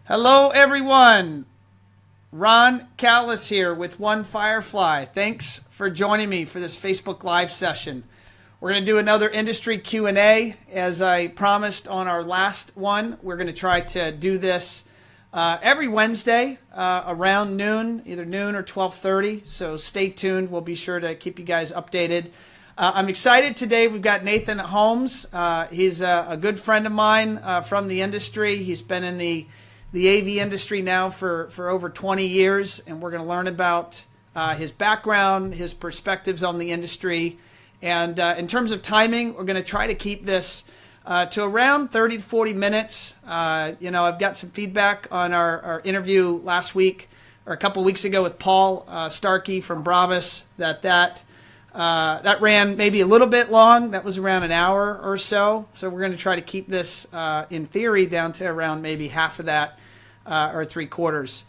Hello, everyone. Ron Callis here with One Firefly. Thanks for joining me for this Facebook Live session. We're going to do another industry Q&A. As I promised on our last one, we're going to try to do this every Wednesday around noon, either noon or 12:30. So stay tuned. We'll be sure to keep you guys updated. I'm excited today. We've got Nathan Holmes. He's a good friend of mine from the industry. He's been in the AV industry now for over 20 years, and we're going to learn about his background, his perspectives on the industry. And in terms of timing, we're going to try to keep this to around 30 to 40 minutes. I've got some feedback on our interview last week, or a couple weeks ago with Paul Starkey from Bravas, that ran maybe a little bit long. That was around an hour or so. So we're going to try to keep this, in theory, down to around maybe half of that or 3/4.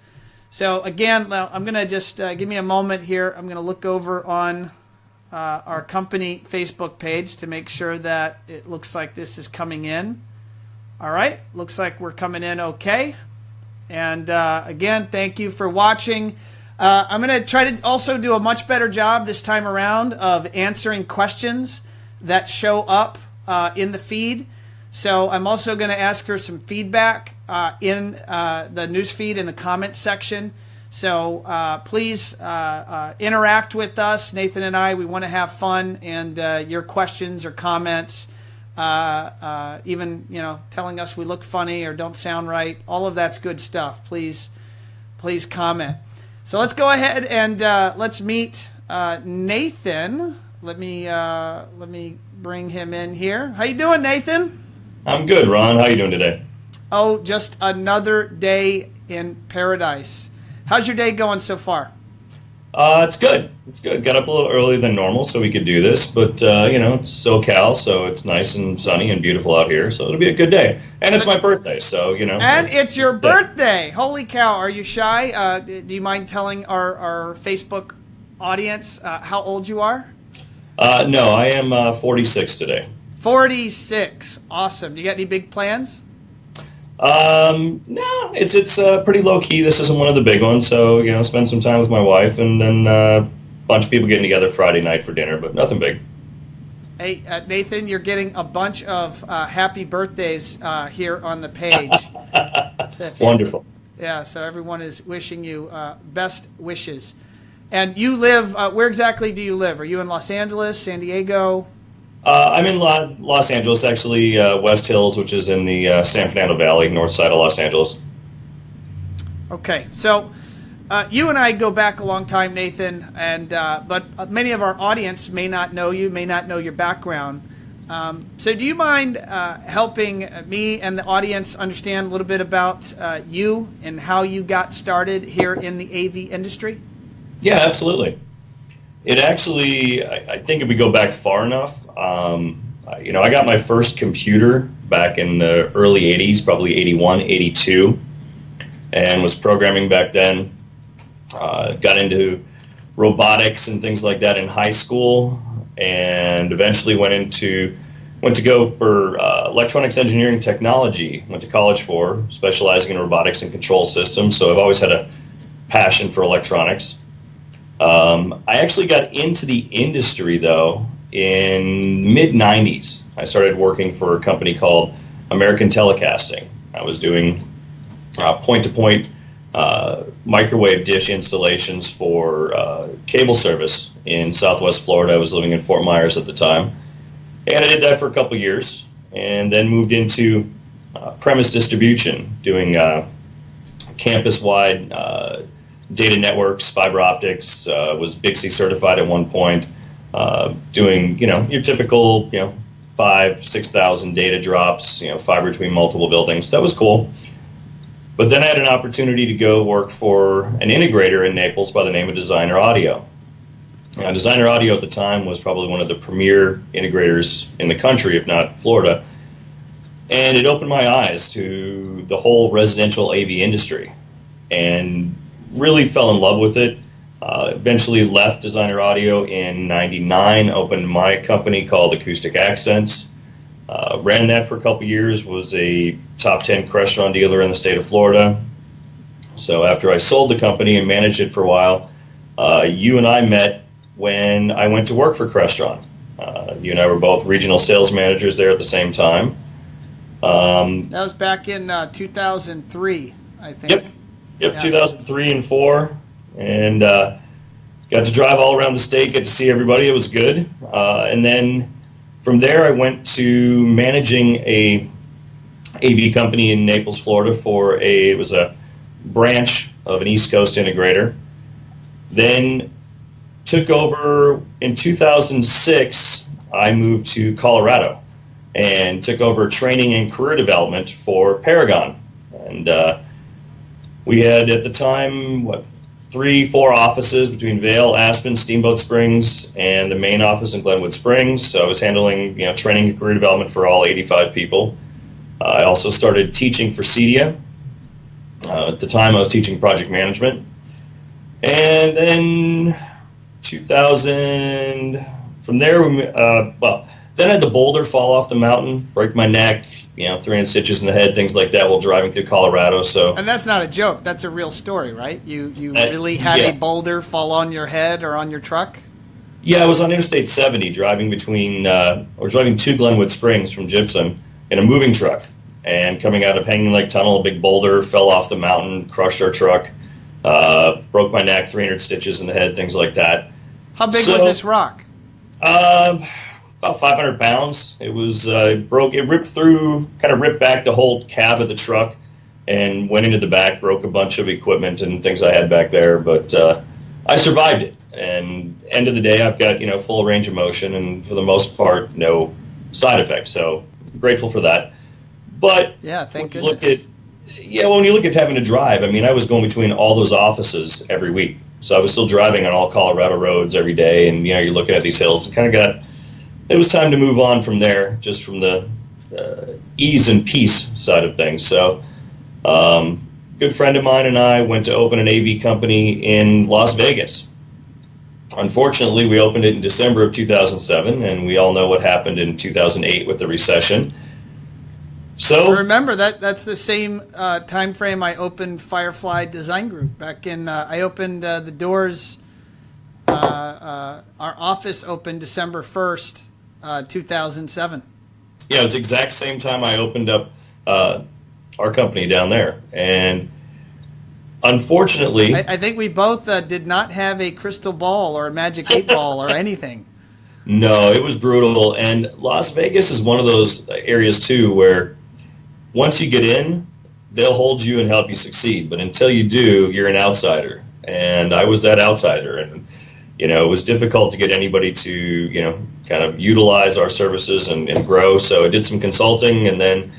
So again, I'm going to just give me a moment here. I'm going to look over on our company Facebook page to make sure that it looks like this is coming in. All right. Looks like we're coming in okay. And again, thank you for watching. I'm going to try to also do a much better job this time around of answering questions that show up in the feed. So I'm also going to ask for some feedback in the news feed in the comments section. So please interact with us, Nathan and I. We want to have fun, and your questions or comments, even telling us we look funny or don't sound right, all of that's good stuff. Please comment. So let's go ahead and let's meet Nathan. Let me bring him in here. How you doing, Nathan? I'm good, Ron. How you doing today? Oh, just another day in paradise. How's your day going so far? It's good. It's good. Got up a little earlier than normal so we could do this, but it's SoCal, so it's nice and sunny and beautiful out here, so it'll be a good day. And it's my birthday, so And it's your birthday. Holy cow! Are you shy? Do you mind telling our Facebook audience how old you are? No, I am 46 today. 46. Awesome. Do you got any big plans? No, it's pretty low key. This isn't one of the big ones, so spend some time with my wife, and then a bunch of people getting together Friday night for dinner, but nothing big. Hey, Nathan, you're getting a bunch of happy birthdays here on the page. Wonderful. Yeah, so everyone is wishing you best wishes. And you live, where exactly do you live? Are you in Los Angeles, San Diego? I'm in Los Angeles, actually, West Hills, which is in the San Fernando Valley, north side of Los Angeles. Okay, so you and I go back a long time, Nathan, and but many of our audience may not know you, may not know your background. So do you mind helping me and the audience understand a little bit about you and how you got started here in the AV industry? Yeah, absolutely. It actually, I think if we go back far enough, I got my first computer back in the early 80s, probably 81, 82, and was programming back then. Got into robotics and things like that in high school, and eventually went to go for electronics engineering technology. Went to college for, specializing in robotics and control systems, so I've always had a passion for electronics. I actually got into the industry, though, in mid-90s. I started working for a company called American Telecasting. I was doing point-to-point microwave dish installations for cable service in Southwest Florida. I was living in Fort Myers at the time. And I did that for a couple years, and then moved into premise distribution, doing campus-wide data networks, fiber optics, was Bixby certified at one point, doing, your typical, 5,000-6,000 data drops, fiber between multiple buildings. That was cool. But then I had an opportunity to go work for an integrator in Naples by the name of Designer Audio. Designer Audio at the time was probably one of the premier integrators in the country, if not Florida. And it opened my eyes to the whole residential AV industry, and really fell in love with it. Eventually left Designer Audio in '99, opened my company called Acoustic Accents. Ran that for a couple years, was a top 10 Crestron dealer in the state of Florida. So after I sold the company and managed it for a while, you and I met when I went to work for Crestron. You and I were both regional sales managers there at the same time. That was back in 2003, I think. Yep, Yeah. 2003 and 4, and got to drive all around the state, get to see everybody. It was good. And then from there, I went to managing a AV company in Naples, Florida it was a branch of an East Coast integrator. Then took over in 2006, I moved to Colorado and took over training and career development for Paragon. And we had at the time, 3-4 offices between Vail, Aspen, Steamboat Springs, and the main office in Glenwood Springs. So I was handling training and career development for all 85 people. I also started teaching for CEDIA. At the time, I was teaching project management. And then 2000, from there, then I had the boulder fall off the mountain, break my neck, 300 stitches in the head, things like that while driving through Colorado. So, and that's not a joke. That's a real story, right? You really had a boulder fall on your head or on your truck? Yeah, I was on Interstate 70 driving driving to Glenwood Springs from Gypsum in a moving truck. And coming out of Hanging Lake Tunnel, a big boulder fell off the mountain, crushed our truck, broke my neck, 300 stitches in the head, things like that. How big was this rock? About 500 pounds. It was it ripped through, kind of ripped back the whole cab of the truck and went into the back, broke a bunch of equipment and things I had back there. But I survived it. And end of the day, I've got full range of motion and for the most part, no side effects. So grateful for that. But yeah, thank when goodness. when you look at having to drive, I mean, I was going between all those offices every week. So I was still driving on all Colorado roads every day. And, you're looking at these hills and it was time to move on from there, just from the ease and peace side of things. So good friend of mine and I went to open an AV company in Las Vegas. Unfortunately, we opened it in December of 2007, and we all know what happened in 2008 with the recession. So remember that's the same time frame I opened Firefly Design Group back in. I opened the doors. Our office opened December 1st, 2007. Yeah, it was the exact same time I opened up our company down there, and unfortunately, I think we both did not have a crystal ball or a magic 8 ball or anything. No, it was brutal, and Las Vegas is one of those areas too where once you get in, they'll hold you and help you succeed. But until you do, you're an outsider. And I was that outsider. And, it was difficult to get anybody to, kind of utilize our services and grow. So I did some consulting. And then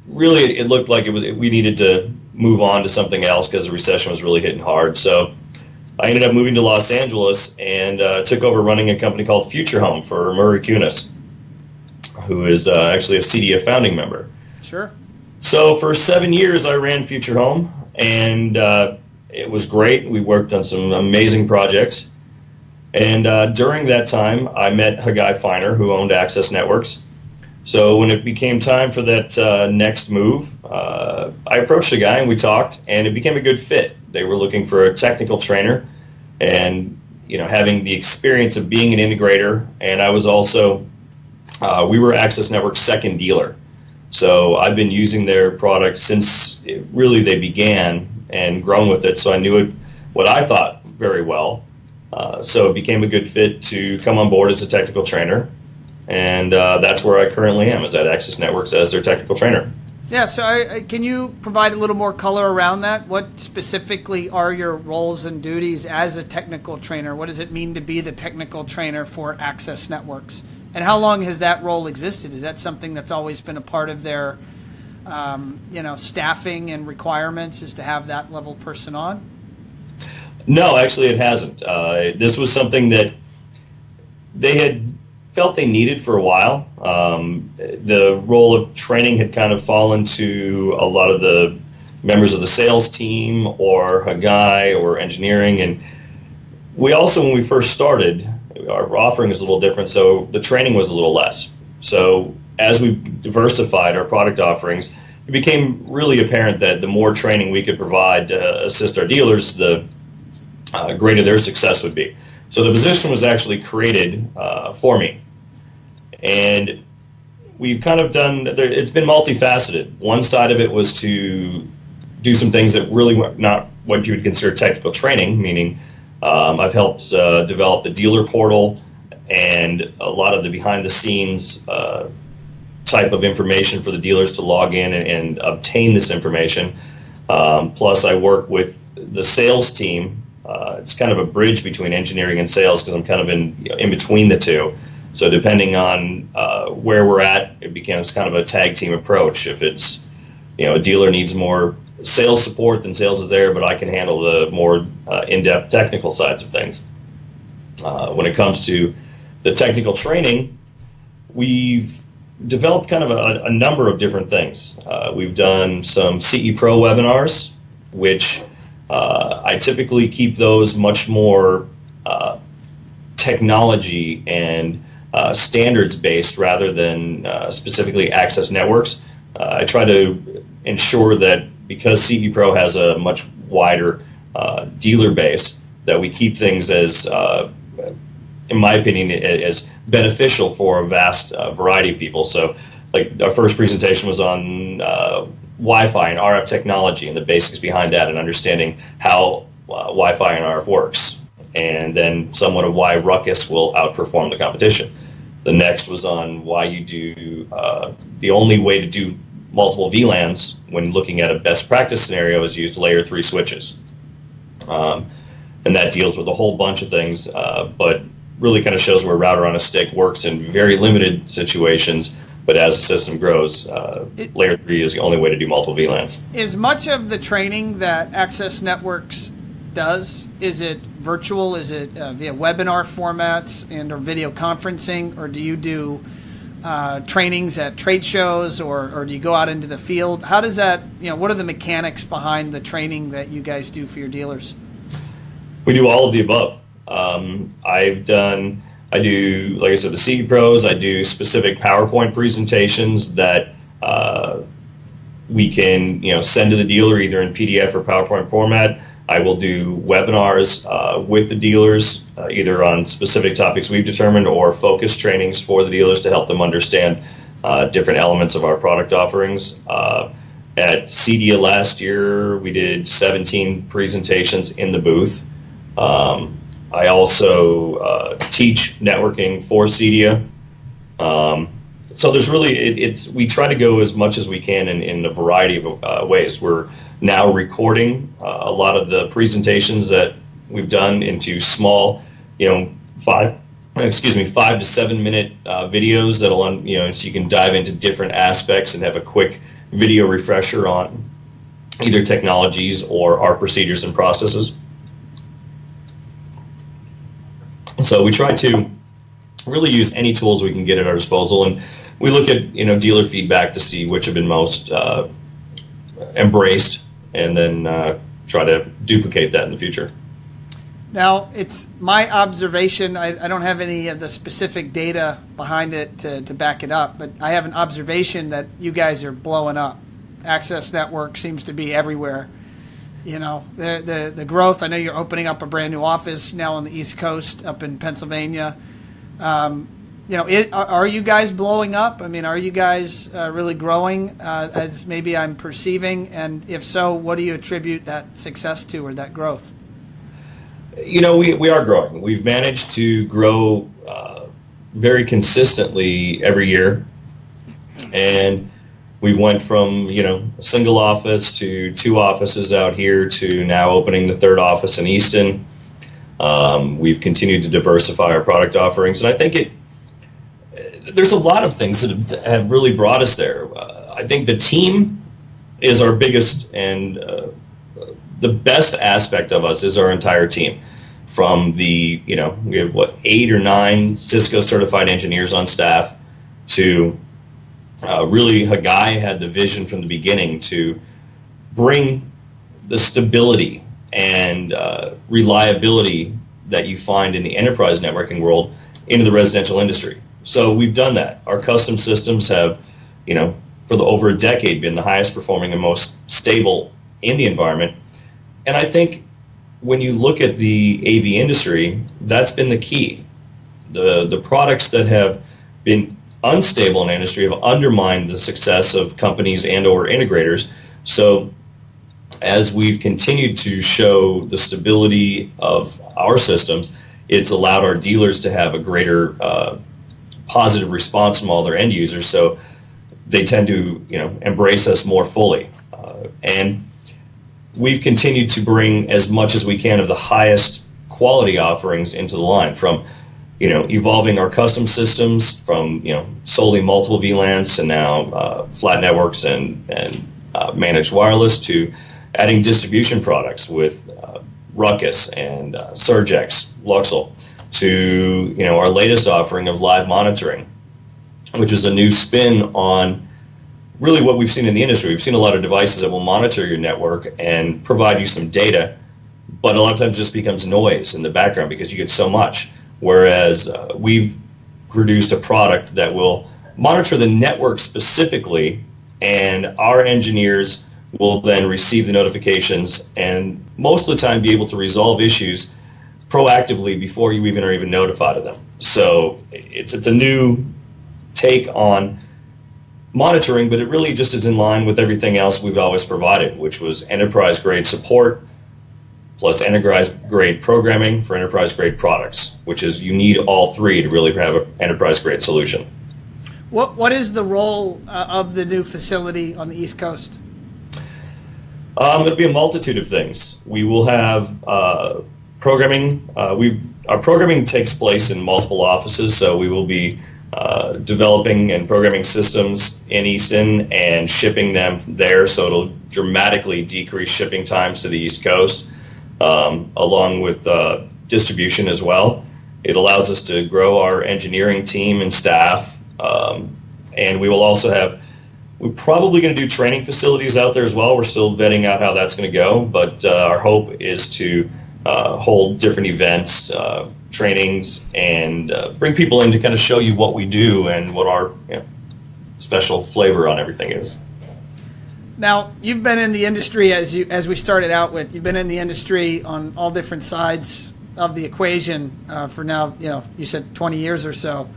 really it looked like we needed to move on to something else because the recession was really hitting hard. So I ended up moving to Los Angeles and took over running a company called Future Home for Murray Kunis, who is actually a CEDIA founding member. Sure. So for 7 years, I ran Future Home, and it was great. We worked on some amazing projects. And during that time, I met Haggai Feiner, who owned Access Networks. So when it became time for that next move, I approached Haggai and we talked, and it became a good fit. They were looking for a technical trainer and, having the experience of being an integrator. And I was also we were Access Network's second dealer. So I've been using their product since they began and grown with it. So I knew what I thought very well. So it became a good fit to come on board as a technical trainer. And that's where I currently am, is at Access Networks as their technical trainer. Yeah, so can you provide a little more color around that? What specifically are your roles and duties as a technical trainer? What does it mean to be the technical trainer for Access Networks? And how long has that role existed? Is that something that's always been a part of their, staffing and requirements, is to have that level person on? No, actually, it hasn't. This was something that they had felt they needed for a while. The role of training had kind of fallen to a lot of the members of the sales team or Haggai or engineering. And we also, when we first started, our offering is a little different, so the training was a little less. So as we diversified our product offerings, it became really apparent that the more training we could provide to assist our dealers, the greater their success would be. So the position was actually created for me. And we've kind of done, it's been multifaceted. One side of it was to do some things that really were not what you would consider technical training, meaning I've helped develop the dealer portal and a lot of the behind the scenes type of information for the dealers to log in and obtain this information. Plus I work with the sales team. It's kind of a bridge between engineering and sales because I'm kind of in between the two. So depending on where we're at, it becomes kind of a tag team approach. If it's, a dealer needs more sales support, then sales is there, but I can handle the more in-depth technical sides of things. When it comes to the technical training, we've developed kind of a number of different things. We've done some CE Pro webinars, which I typically keep those much more technology and standards based rather than specifically access networks. I try to ensure that because CE Pro has a much wider dealer base, that we keep things as, in my opinion, as beneficial for a vast variety of people. So like our first presentation was on Wi-Fi and RF technology and the basics behind that and understanding how Wi-Fi and RF works. And then somewhat of why Ruckus will outperform the competition. The next was on why you do, the only way to do multiple VLANs when looking at a best practice scenario is use layer 3 switches. And that deals with a whole bunch of things, but really kind of shows where router on a stick works in very limited situations. But as the system grows, layer 3 is the only way to do multiple VLANs. Is much of the training that Access Networks does, is it virtual? Is it via webinar formats and or video conferencing? Or do you do trainings at trade shows or do you go out into the field? How does that, what are the mechanics behind the training that you guys do for your dealers? We do all of the above. I do, like I said, the CE Pros. I do specific PowerPoint presentations that we can, send to the dealer either in PDF or PowerPoint format. I will do webinars with the dealers, either on specific topics we've determined or focus trainings for the dealers to help them understand different elements of our product offerings. At CEDIA last year, we did 17 presentations in the booth. I also teach networking for CEDIA. So there's really, we try to go as much as we can in a variety of ways. We're now recording a lot of the presentations that we've done into small, 5 to 7 minute videos that'll, so you can dive into different aspects and have a quick video refresher on either technologies or our procedures and processes. So we try to really use any tools we can get at our disposal, and we look at dealer feedback to see which have been most embraced, and then try to duplicate that in the future. Now, it's my observation, I don't have any of the specific data behind it to back it up, but I have an observation that you guys are blowing up. Access Network seems to be everywhere. The growth, I know you're opening up a brand new office now on the East Coast up in Pennsylvania. Are you guys blowing up? I mean, are you guys really growing as maybe I'm perceiving? And if so, what do you attribute that success to or that growth? We are growing. We've managed to grow very consistently every year. And we went from, a single office to 2 offices out here to now opening the 3rd office in Easton. We've continued to diversify our product offerings, and I think there's a lot of things that have really brought us there. I think the team is our biggest and the best aspect of us is our entire team. From we have 8 or 9 Cisco certified engineers on staff to really Hagai had the vision from the beginning to bring the stability and reliability that you find in the enterprise networking world into the residential industry. So we've done that. Our custom systems have, for over a decade been the highest performing and most stable in the environment. And I think when you look at the AV industry, that's been the key. The products that have been unstable in the industry have undermined the success of companies and or integrators. So as we've continued to show the stability of our systems, it's allowed our dealers to have a greater positive response from all their end users. So they tend to, embrace us more fully. And we've continued to bring as much as we can of the highest quality offerings into the line, from evolving our custom systems from solely multiple VLANs to now flat networks and managed wireless, to adding distribution products with Ruckus and Surgex, Luxel, to our latest offering of live monitoring, which is a new spin on really what we've seen in the industry. We've seen a lot of devices that will monitor your network and provide you some data, but a lot of times it just becomes noise in the background because you get so much. Whereas we've produced a product that will monitor the network specifically, and our engineers will then receive the notifications and most of the time be able to resolve issues proactively before you even are even notified of them. So it's a new take on monitoring, but it really just is in line with everything else we've always provided, which was enterprise-grade support plus enterprise-grade programming for enterprise-grade products, which is you need all three to really have an enterprise-grade solution. What is the role of the new facility on the East Coast? It'll be a multitude of things. We will have programming. Our programming takes place in multiple offices, so we will be developing and programming systems in Easton and shipping them there, so it'll dramatically decrease shipping times to the East Coast, along with distribution as well. It allows us to grow our engineering team and staff, and we will also have, we're probably going to do training facilities out there as well. We're still vetting out how that's going to go, but our hope is to hold different events, trainings, and bring people in to kind of show you what we do and what our special flavor on everything is. Now, you've been in the industry, as we started out with, you've been in the industry on all different sides of the equation for now, you said 20 years or so.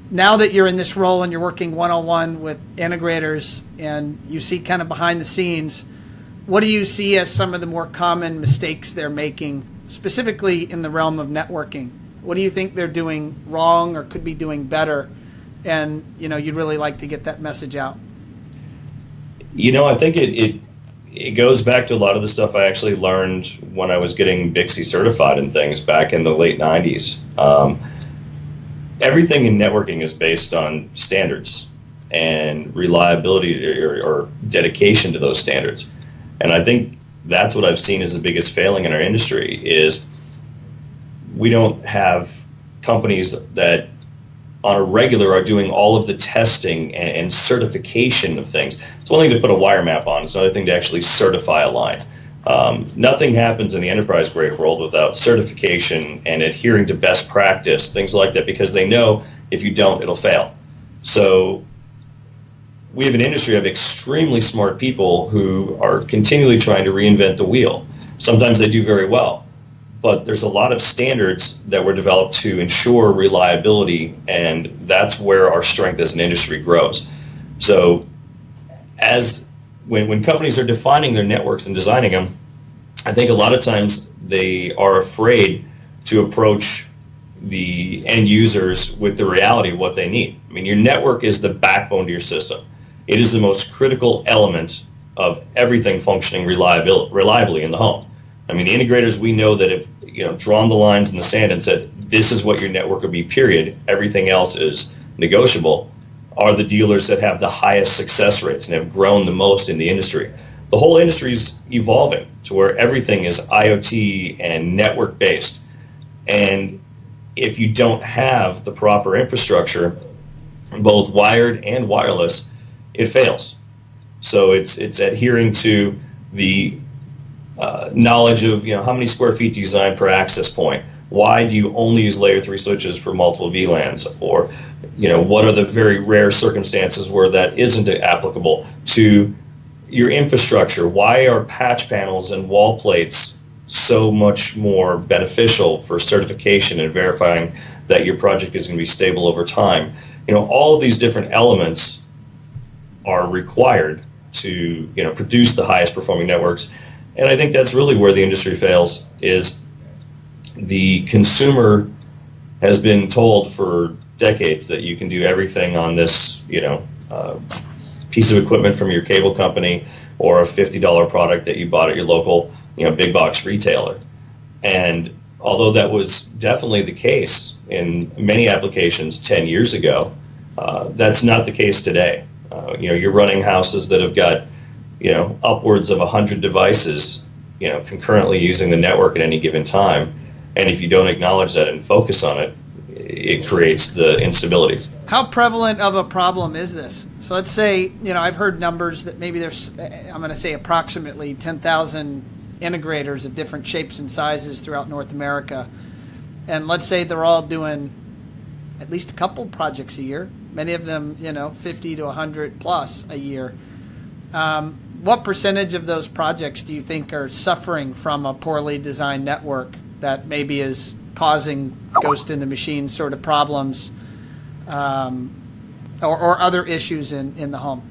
Now that you're in this role and you're working one-on-one with integrators and you see kind of behind the scenes, what do you see as some of the more common mistakes they're making, specifically in the realm of networking? What do you think they're doing wrong or could be doing better? And, you'd really like to get that message out. I think it goes back to a lot of the stuff I actually learned when I was getting Bixby certified and things back in the late 90s. Everything in networking is based on standards and reliability or dedication to those standards. And I think that's what I've seen as the biggest failing in our industry is we don't have companies that on a regular are doing all of the testing and certification of things. It's one thing to put a wire map on. It's another thing to actually certify a line. Nothing happens in the enterprise grade world without certification and adhering to best practice, things like that, because they know if you don't, it'll fail. So we have an industry of extremely smart people who are continually trying to reinvent the wheel. Sometimes they do very well, but there's a lot of standards that were developed to ensure reliability, and that's where our strength as an industry grows. So when companies are defining their networks and designing them, I think a lot of times they are afraid to approach the end users with the reality of what they need. I mean, your network is the backbone to your system. It is the most critical element of everything functioning reliably in the home. I mean, the integrators, we know that if drawn the lines in the sand and said, this is what your network will be, period, everything else is negotiable, are the dealers that have the highest success rates and have grown the most in the industry. The whole industry is evolving to where everything is IoT and network based. And if you don't have the proper infrastructure, both wired and wireless, it fails. So it's adhering to the knowledge of how many square feet do you design per access point. Why do you only use layer 3 switches for multiple VLANs? Or, what are the very rare circumstances where that isn't applicable to your infrastructure? Why are patch panels and wall plates so much more beneficial for certification and verifying that your project is going to be stable over time? All of these different elements are required to produce the highest performing networks. And I think that's really where the industry fails, is the consumer has been told for decades that you can do everything on this piece of equipment from your cable company or a $50 product that you bought at your local big box retailer. And although that was definitely the case in many applications 10 years ago, that's not the case today. You're running houses that have got upwards of 100 devices concurrently using the network at any given time. And if you don't acknowledge that and focus on it, it creates the instability. How prevalent of a problem is this? So let's say, I've heard numbers that maybe there's, I'm going to say approximately 10,000 integrators of different shapes and sizes throughout North America. And let's say they're all doing at least a couple projects a year, many of them, 50 to 100 plus a year. What percentage of those projects do you think are suffering from a poorly designed network that maybe is causing ghost in the machine sort of problems, or other issues in the home?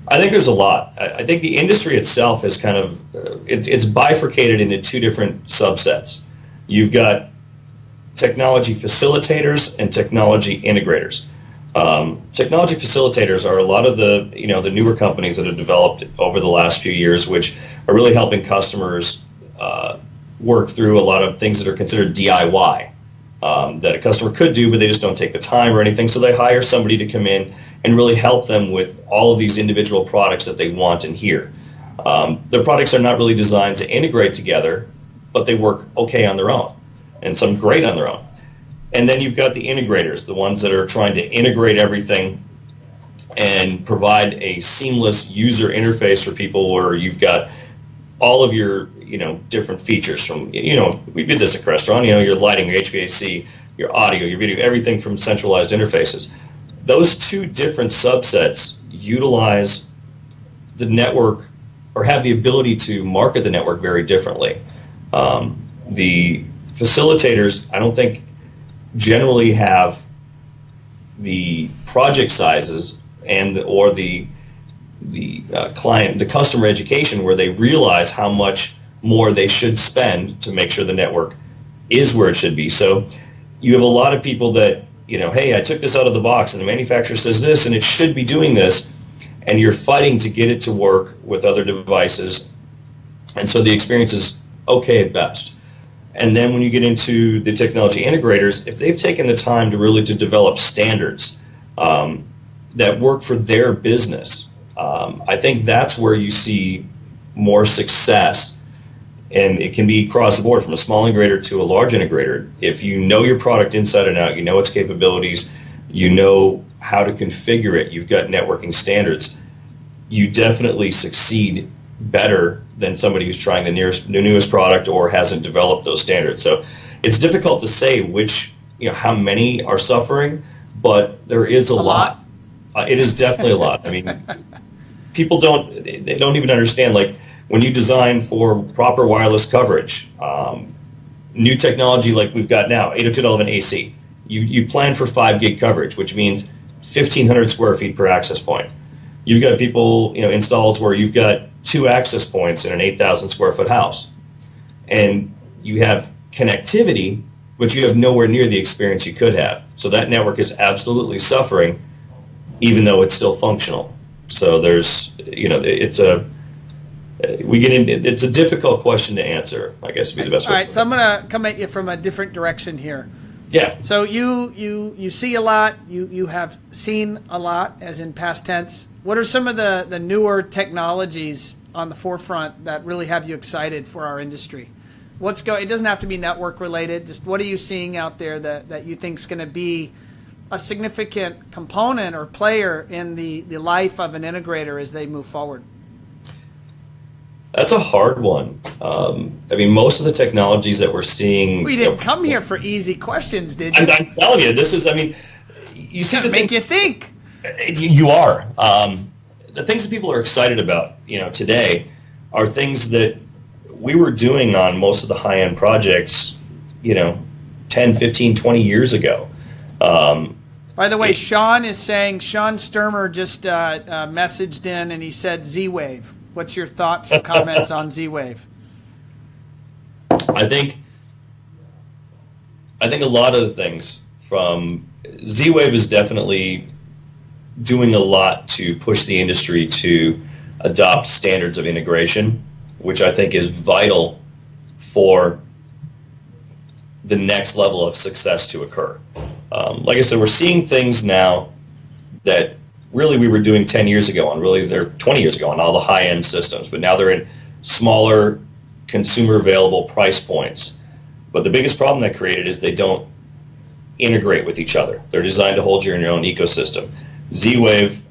I think there's a lot. I think the industry itself is kind of, it's bifurcated into two different subsets. You've got technology facilitators and technology integrators. Technology facilitators are a lot of the the newer companies that have developed over the last few years, which are really helping customers work through a lot of things that are considered DIY that a customer could do, but they just don't take the time or anything. So they hire somebody to come in and really help them with all of these individual products that they want and hear. Their products are not really designed to integrate together, but they work okay on their own, and some great on their own. And then you've got the integrators, the ones that are trying to integrate everything and provide a seamless user interface for people, where you've got all of your different features from, we did this at Crestron, your lighting, your HVAC, your audio, your video, everything from centralized interfaces. Those two different subsets utilize the network, or have the ability to market the network very differently. The facilitators, I don't think, generally have the project sizes or the client, the customer education, where they realize how much more they should spend to make sure the network is where it should be. So you have a lot of people that, hey, I took this out of the box and the manufacturer says this and it should be doing this, and you're fighting to get it to work with other devices. And so the experience is okay at best. And then when you get into the technology integrators, if they've taken the time to develop standards that work for their business, I think that's where you see more success. And it can be across the board, from a small integrator to a large integrator. If you know your product inside and out, you know its capabilities, you know how to configure it, you've got networking standards, you definitely succeed better than somebody who's trying the newest product or hasn't developed those standards. So it's difficult to say how many are suffering, but there is a lot. It is definitely a lot. I mean, people don't even understand, like, when you design for proper wireless coverage, new technology like we've got now, 802.11 AC, you plan for 5 gig coverage, which means 1,500 square feet per access point. You've got people, installs where you've got 2 access points in an 8,000 square foot house. And you have connectivity, but you have nowhere near the experience you could have. So that network is absolutely suffering, even though it's still functional. So there's, it's a difficult question to answer, I guess would be the best way. All right, so I'm going to come at you from a different direction here. Yeah. So you see a lot, you have seen a lot, as in past tense. What are some of the newer technologies on the forefront that really have you excited for our industry? It doesn't have to be network related, just what are you seeing out there that you think is going to be a significant component or player in the life of an integrator as they move forward? That's a hard one. I mean, most of the technologies that we're seeing. We didn't come here for easy questions, did you? I'm telling you, this is. I mean, you see, make you think. You are. The things that people are excited about, today, are things that we were doing on most of the high-end projects, 10, 15, 20 years ago. By the way, Sean Sturmer just messaged in and he said Z-Wave. What's your thoughts or comments on Z-Wave? I think a lot of the things from Z-Wave is definitely doing a lot to push the industry to adopt standards of integration, which I think is vital for the next level of success to occur. Like I said, we're seeing things now that really we were doing 10 years ago on, really they're 20 years ago on all the high-end systems, but now they're in smaller consumer available price points. But the biggest problem that created is they don't integrate with each other. They're designed to hold you in your own ecosystem. Z-Wave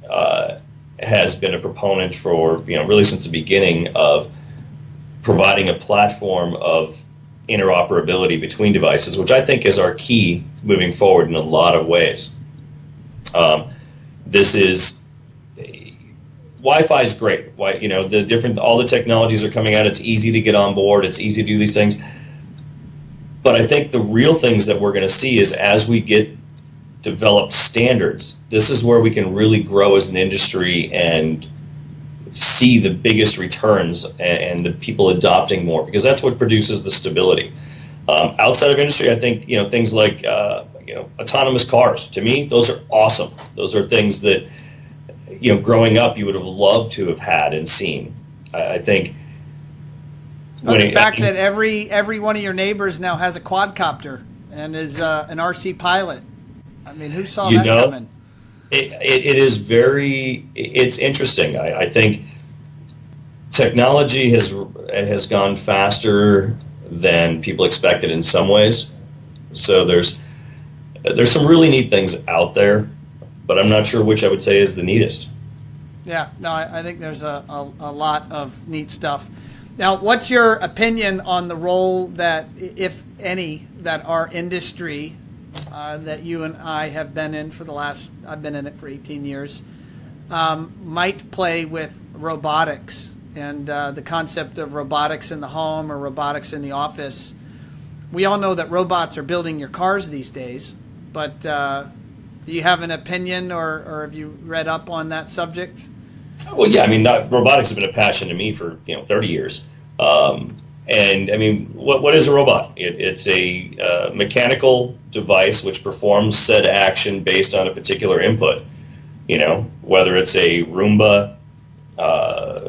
has been a proponent for, really since the beginning of providing a platform of interoperability between devices, which I think is our key moving forward in a lot of ways. This is Wi-Fi is great. All the technologies are coming out. It's easy to get on board. It's easy to do these things. But I think the real things that we're going to see is as we get developed standards, this is where we can really grow as an industry and see the biggest returns and the people adopting more, because that's what produces the stability. Outside of industry, I think things like autonomous cars. To me, those are awesome. Those are things that growing up you would have loved to have had and seen. I think. The fact that every one of your neighbors now has a quadcopter and is an RC pilot. I mean, who saw that coming? It is it's interesting. I think technology has gone faster than people expected in some ways. So there's some really neat things out there, but I'm not sure which I would say is the neatest. Yeah, no, I think there's a lot of neat stuff. Now, what's your opinion on the role that, if any, that our industry that you and I have been in I've been in it for 18 years, might play with robotics and the concept of robotics in the home or robotics in the office? We all know that robots are building your cars these days, but do you have an opinion or have you read up on that subject? Well, yeah, I mean, robotics has been a passion to me for 30 years. And I mean, what is a robot? It's a mechanical device which performs said action based on a particular input. Whether it's a Roomba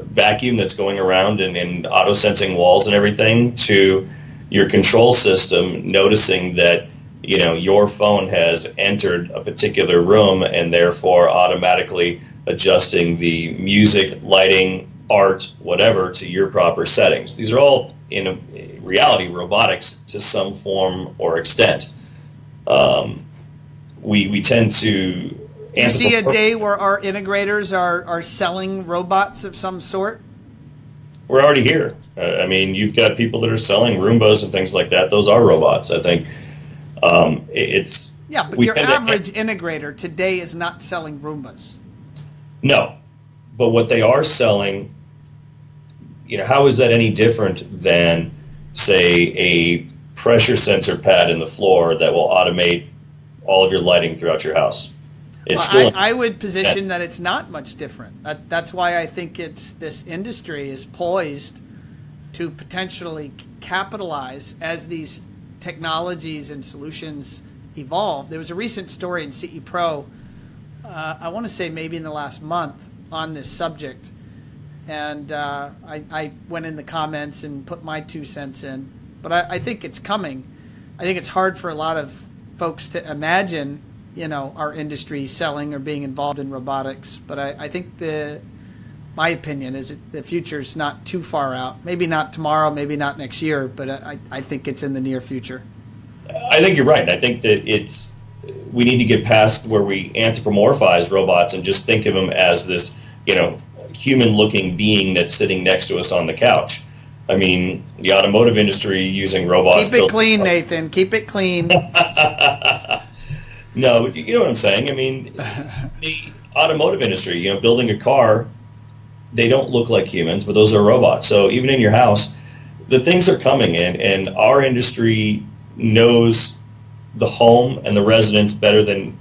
vacuum that's going around and auto-sensing walls and everything, to your control system noticing that your phone has entered a particular room and therefore automatically adjusting the music, lighting, art, whatever, to your proper settings. These are all, in reality, robotics to some form or extent. We tend to... You see a day where our integrators are selling robots of some sort? We're already here. I mean, you've got people that are selling Roombas and things like that. Those are robots, I think. It's... Yeah, but your average integrator today is not selling Roombas. No, but what they are selling, how is that any different than, say, a pressure sensor pad in the floor that will automate all of your lighting throughout your house? I would position that it's not much different. That's why I think this industry is poised to potentially capitalize as these technologies and solutions evolve. There was a recent story in CE Pro, I want to say maybe in the last month, on this subject. And I went in the comments and put my 2 cents in. But I think it's coming. I think it's hard for a lot of folks to imagine, our industry selling or being involved in robotics. But I think my opinion is that the future's not too far out. Maybe not tomorrow, maybe not next year, but I think it's in the near future. I think you're right. I think that we need to get past where we anthropomorphize robots and just think of them as this, human-looking being that's sitting next to us on the couch. I mean, the automotive industry using robots. Keep it clean, Nathan. Keep it clean. No, you know what I'm saying. I mean, the automotive industry, building a car, they don't look like humans, but those are robots. So even in your house, the things are coming in, and our industry knows the home and the residents better than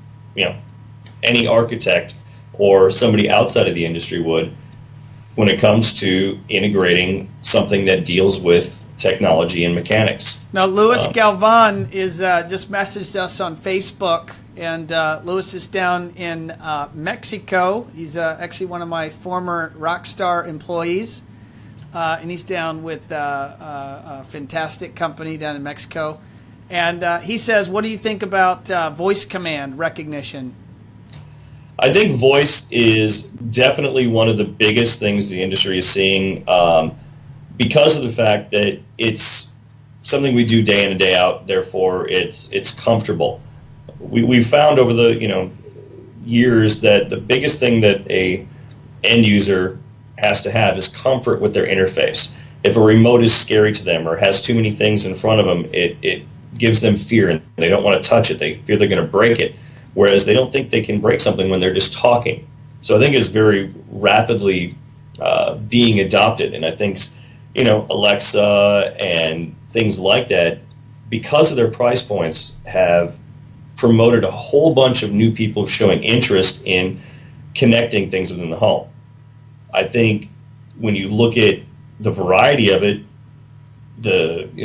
any architect or somebody outside of the industry would when it comes to integrating something that deals with technology and mechanics. Now, Louis Galvan is just messaged us on Facebook, and Louis is down in Mexico. He's actually one of my former Rockstar employees, and he's down with a fantastic company down in Mexico. And he says, what do you think about voice command recognition? I think voice is definitely one of the biggest things the industry is seeing because of the fact that it's something we do day in and day out. Therefore, it's comfortable. We've found over the years that the biggest thing that a end user has to have is comfort with their interface. If a remote is scary to them or has too many things in front of them, it gives them fear and they don't want to touch it. They fear they're going to break it. Whereas they don't think they can break something when they're just talking. So I think it's very rapidly being adopted. And I think, Alexa and things like that, because of their price points, have promoted a whole bunch of new people showing interest in connecting things within the home. I think when you look at the variety of it,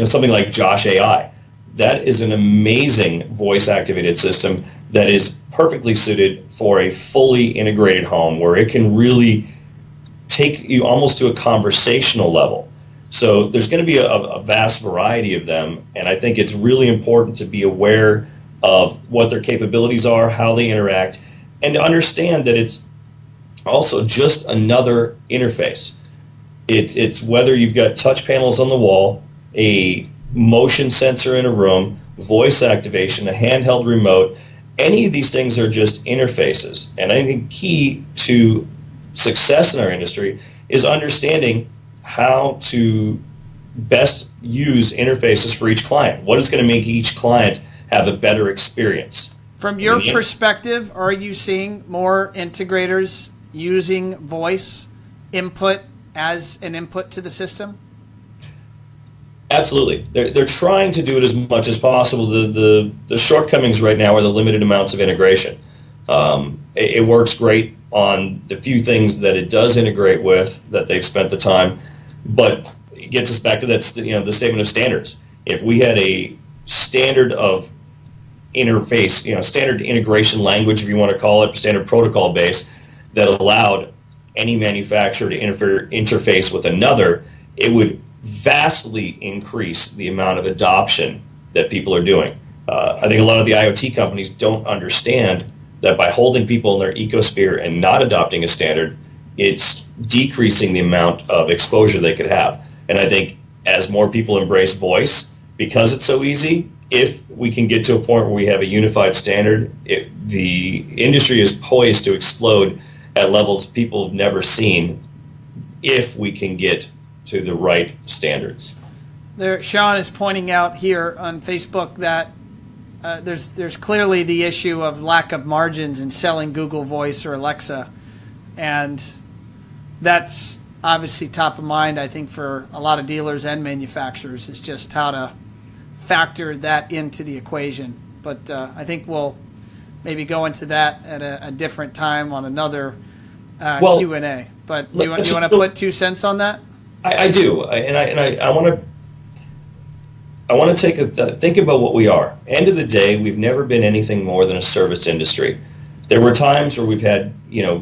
something like Josh AI, that is an amazing voice-activated system that is perfectly suited for a fully integrated home where it can really take you almost to a conversational level. So there's going to be a vast variety of them, and I think it's really important to be aware of what their capabilities are, how they interact, and to understand that it's also just another interface. It's whether you've got touch panels on the wall, a motion sensor in a room, voice activation, a handheld remote. Any of these things are just interfaces. And I think key to success in our industry is understanding how to best use interfaces for each client. What is going to make each client have a better experience? From your perspective, are you seeing more integrators using voice input as an input to the system? Absolutely. They're trying to do it as much as possible. The shortcomings right now are the limited amounts of integration. It works great on the few things that it does integrate with that they've spent the time, but it gets us back to that, the statement of standards. If we had a standard of interface, standard integration language, if you want to call it, standard protocol base that allowed any manufacturer to interface with another, it would vastly increase the amount of adoption that people are doing. I think a lot of the IoT companies don't understand that by holding people in their ecosphere and not adopting a standard, it's decreasing the amount of exposure they could have. And I think as more people embrace voice, because it's so easy, if we can get to a point where we have a unified standard, the industry is poised to explode at levels people have never seen if we can get to the right standards. Sean is pointing out here on Facebook that there's clearly the issue of lack of margins in selling Google Voice or Alexa, and that's obviously top of mind, I think, for a lot of dealers and manufacturers, is just how to factor that into the equation. But I think we'll maybe go into that at a different time on another Q&A. But do you want to put 2 cents on that? I do, and I want to think about what we are. End of the day, we've never been anything more than a service industry. There were times where we've had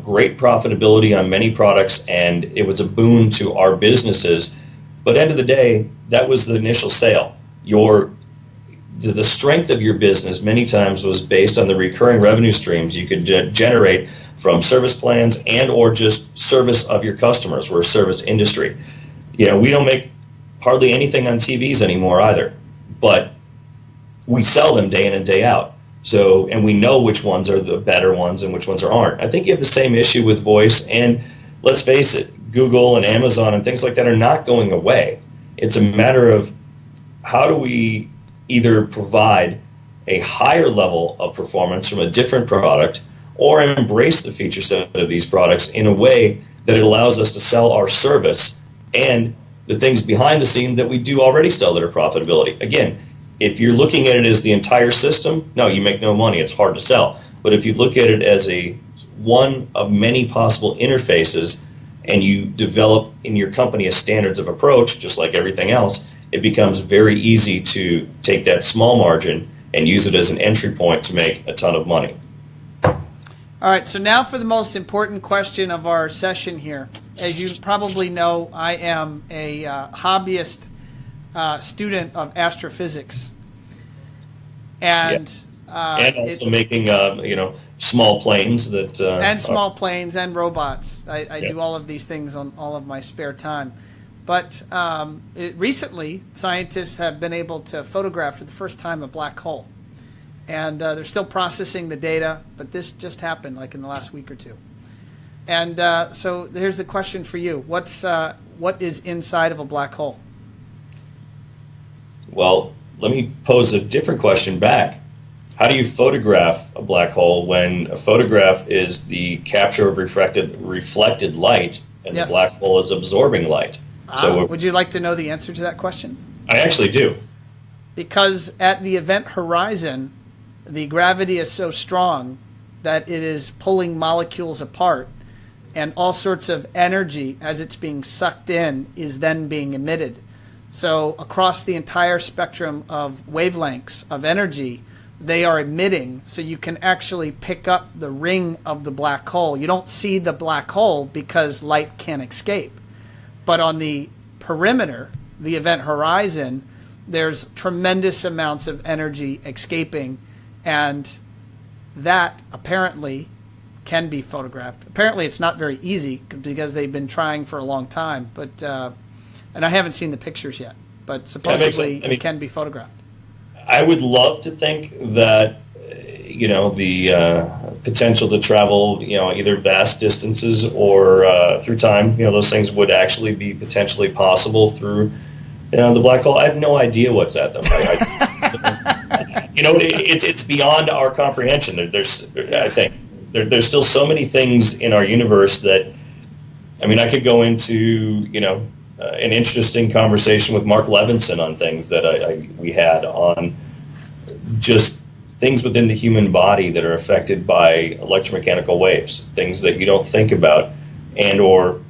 great profitability on many products, and it was a boon to our businesses. But end of the day, that was the initial sale. The strength of your business many times was based on the recurring revenue streams you could generate from service plans and or just service of your customers. We're a service industry. We don't make hardly anything on TVs anymore either, but we sell them day in and day out. And we know which ones are the better ones and which ones aren't. I think you have the same issue with voice, and let's face it, Google and Amazon and things like that are not going away. It's a matter of how do we either provide a higher level of performance from a different product or embrace the feature set of these products in a way that it allows us to sell our service and the things behind the scene that we do already sell at a profitability. Again, if you're looking at it as the entire system, no, you make no money. It's hard to sell. But if you look at it as one of many possible interfaces and you develop in your company a standards of approach, just like everything else, it becomes very easy to take that small margin and use it as an entry point to make a ton of money. All right, so now for the most important question of our session here. As you probably know, I am a hobbyist student of astrophysics. And also making small planes that and small planes and robots. I do all of these things on all of my spare time. But recently, scientists have been able to photograph for the first time a black hole. And they're still processing the data, but this just happened like in the last week or two. And so here's the question for you. What is inside of a black hole? Well, let me pose a different question back. How do you photograph a black hole when a photograph is the capture of reflected light and Yes. the black hole is absorbing light? Would you like to know the answer to that question? I actually do. Because at the event horizon, the gravity is so strong that it is pulling molecules apart, and all sorts of energy as it's being sucked in is then being emitted. So across the entire spectrum of wavelengths of energy, they are emitting, so you can actually pick up the ring of the black hole. You don't see the black hole because light can't escape. But on the perimeter, the event horizon, there's tremendous amounts of energy escaping, and that apparently can be photographed. Apparently it's not very easy because they've been trying for a long time, but and I haven't seen the pictures yet, but supposedly it can be photographed. I would love to think that the potential to travel either vast distances or through time, those things would actually be potentially possible through the black hole. I have no idea what's at them. It's beyond our comprehension. I think there's still so many things in our universe that, I could go into an interesting conversation with Mark Levinson on things that we had on just things within the human body that are affected by electromechanical waves, things that you don't think about and or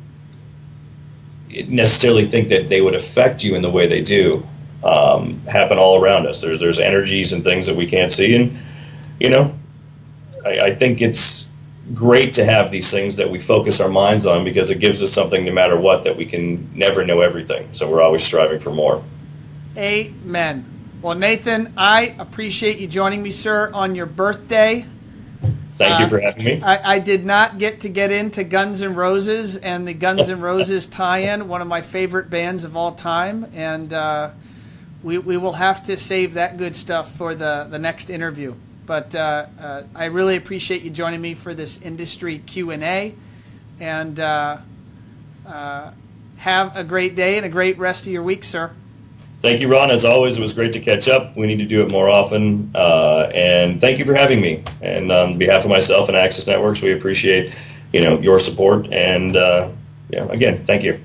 necessarily think that they would affect you in the way they do, happen all around us. There's energies and things that we can't see, and I think it's great to have these things that we focus our minds on, because it gives us something no matter what, that we can never know everything, so we're always striving for more. Amen. Well, Nathan, I appreciate you joining me, sir, on your birthday. Thank you for having me. I did not get into Guns N' Roses and the Guns N' Roses tie-in, one of my favorite bands of all time, and we will have to save that good stuff for the next interview. But I really appreciate you joining me for this industry Q&A, and have a great day and a great rest of your week, sir. Thank you, Ron. As always, it was great to catch up. We need to do it more often. And thank you for having me. And on behalf of myself and Access Networks, we appreciate your support. And again, thank you.